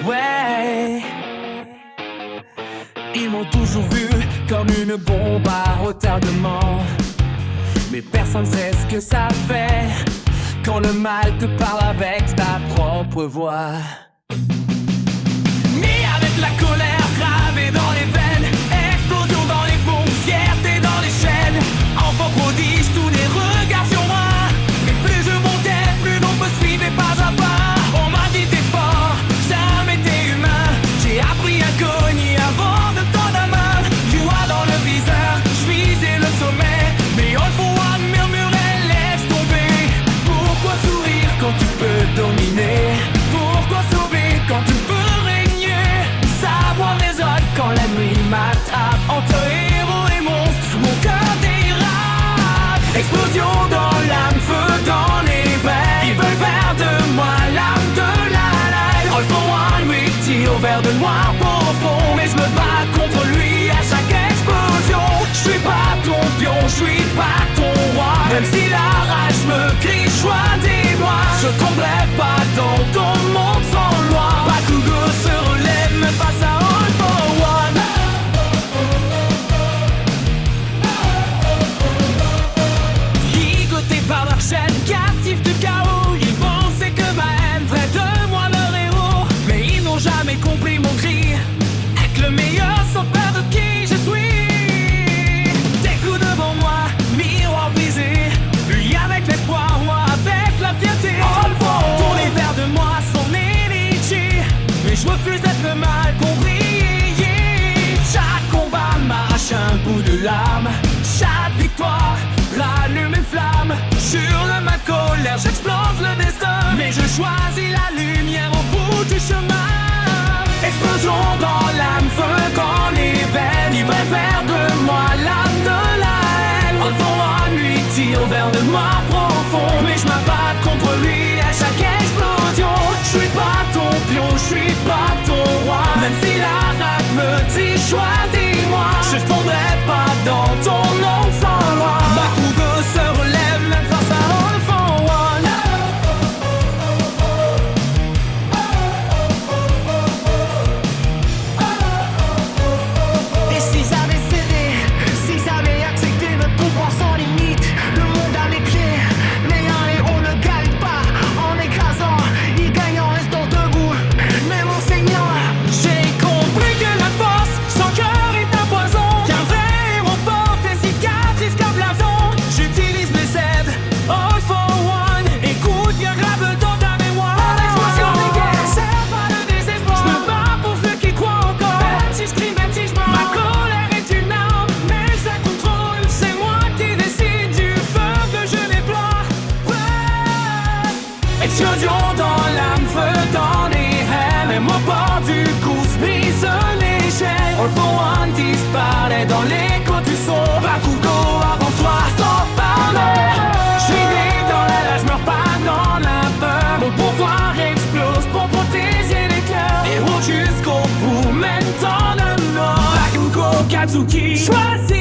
Ouais, ils m'ont toujours vu comme une bombe à retardement, mais personne sait ce que ça fait quand le mal te parle avec ta propre voix. Mais avec la colère gravée dans les veines, explosion dans les pompes, fierté dans les chaînes, enfant prodige, tous les regards sur moi. Mais plus je montais, plus l'on me suivait pas à pas. On m'a dit t'es fort, jamais t'es humain. J'ai appris à cogner avant de tendre la main. Joie dans le viseur, je visais le sommet, mais all for one murmurait laisse tomber. Pourquoi sourire quand tu peux dominer? Pourquoi sauver quand tu peux régner? Savoir résolve quand la nuit m'attrape. Entre héros et monstres, mon cœur dérape. Explosion dans l'âme, feu dans les veines. Ils veulent faire de moi l'âme de la haine. All for one, oui, tire au verre de noir profond. Mais je me bats contre lui à chaque explosion. Je suis pas ton pion, je suis pas ton roi. Même si la rage me crie, choisis-moi. Je tomberai pas dans ton monde sans loi. Bakugo se relève, me face à All for One. Ligotés par leur chaîne, captifs du chaos, ils pensaient que ma haine ferait de moi leur héros. Mais ils n'ont jamais compris mon cri, être le meilleur sans peur de qui je suis. Des coups devant moi, miroir brisé, lui avec l'espoir, moi avec la fierté. All for One. Tous les vers de moi sont Nenichi, mais je refuse d'être le mal compris. Chaque combat m'arrache un bout de lame. Chaque victoire rallume une flamme. Hurle ma colère, j'explose le destin. Mais je choisis la lumière au bout du chemin. Explosion dans l'âme, feu dans les veines. Ils veulent faire de moi l'âme de la haine. All for One, lui tire vers le noir profond. Mais je m'abatte contre lui à chaque explosion. Je suis pas ton pion, je suis pas ton roi. Même si la rate me dit choisis-moi, je fondrai pas dans ton monde sans loi. Bakugo se relève même face à All for One. Et s'ils avaient cédé, s'ils avaient accepté notre pouvoir sans limite, le monde a les clés, mais un héros ne gagne pas en écrasant, il gagne en restant debout. Mais mon seigneur, J'ai compris que la force sans cœur est un poison, qu'un vrai héros porte des cicatrices comme blason. J'utilise mes aides, All for One. Écoute bien grave dans ta mémoire. L'explosion des guerres, c'est pas le désespoir. Je me bats pour ceux qui croient encore. Même si je crie, même si je meurs. Ma colère est une arme, mais ça contrôle. C'est moi qui décide du feu que je déploie. Ouais. Explosion dans l'âme, feu dans les haines. Même au bord du cou se brise les chaînes. All for One disparaît dans l'écho du son. Bakugo avance-toi sans parler. Je suis né dans la rage, meurs pas dans la peur. Mon pouvoir explose pour protéger les cœurs. Héros jusqu'au bout, même dans le nord. Bakugo Katsuki, choisis